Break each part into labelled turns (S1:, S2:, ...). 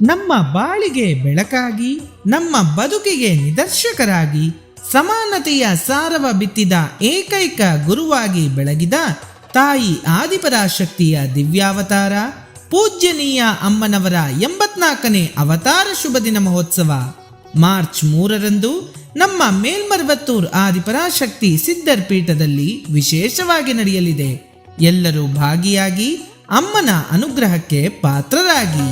S1: ನಮ್ಮ ಬಾಳಿಗೆ ಬೆಳಕಾಗಿ, ನಮ್ಮ ಬದುಕಿಗೆ ನಿದರ್ಶಕರಾಗಿ, ಸಮಾನತೆಯ ಸಾರವ ಬಿತ್ತಿದ ಏಕೈಕ ಗುರುವಾಗಿ ಬೆಳಗಿದ ತಾಯಿ ಆದಿಪರಾಶಕ್ತಿಯ ದಿವ್ಯಾವತಾರ ಪೂಜ್ಯನೀಯ ಅಮ್ಮನವರ 84ನೇ ಅವತಾರ ಶುಭ ದಿನ ಮಹೋತ್ಸವ ಮಾರ್ಚ್ 3ರಂದು ನಮ್ಮ ಮೇಲ್ಮರ್ವತ್ತೂರ್ ಆದಿಪರಾಶಕ್ತಿ ಸಿದ್ಧರ್ ಪೀಠದಲ್ಲಿ ವಿಶೇಷವಾಗಿ ನಡೆಯಲಿದೆ. ಎಲ್ಲರೂ ಭಾಗಿಯಾಗಿ ಅಮ್ಮನ ಅನುಗ್ರಹಕ್ಕೆ ಪಾತ್ರರಾಗಿ.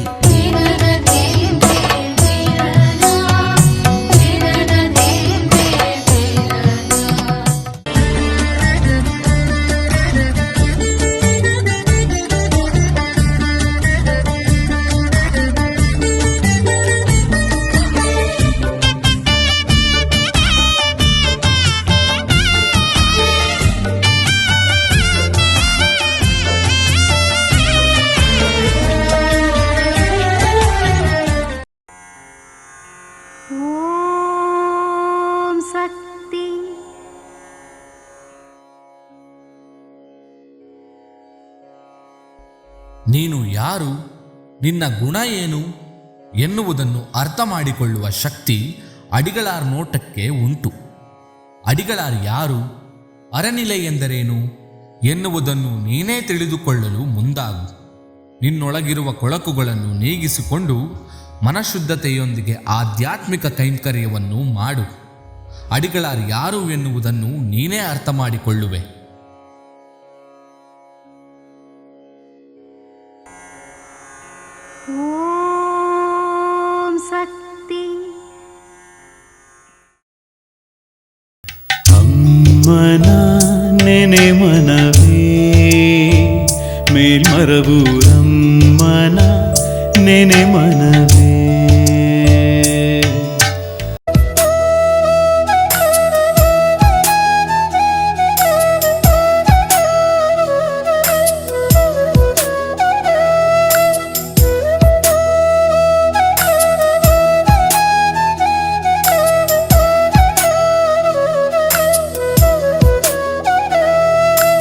S2: ನೀನು ಯಾರು, ನಿನ್ನ ಗುಣ ಏನು ಎನ್ನುವುದನ್ನು ಅರ್ಥ ಮಾಡಿಕೊಳ್ಳುವ ಶಕ್ತಿ ಅಡಿಗಳಾರ್ ನೋಟಕ್ಕೆ ಉಂಟು. ಅಡಿಗಳಾರ್ ಯಾರು, ಅರನಿಲೆ ಎಂದರೇನು ಎನ್ನುವುದನ್ನು ನೀನೇ ತಿಳಿದುಕೊಳ್ಳಲು ಮುಂದಾಗು. ನಿನ್ನೊಳಗಿರುವ ಕೊಳಕುಗಳನ್ನು ನೀಗಿಸಿಕೊಂಡು ಮನಶುದ್ಧತೆಯೊಂದಿಗೆ ಆಧ್ಯಾತ್ಮಿಕ ಕೈಂಕರ್ಯವನ್ನು ಮಾಡು. ಅಡಿಗಳಾರ್ ಯಾರು ಎನ್ನುವುದನ್ನು ನೀನೇ ಅರ್ಥ ಮಾಡಿಕೊಳ್ಳುವೆ.
S3: ಓಂ ಶಕ್ತಿ.
S4: ಅಮ್ಮನ ನೆನೆ ಮನವೇ ಮೇಲ್ಮರವೂರಮ್ಮನ ನೆನೆ ಮನವೇ.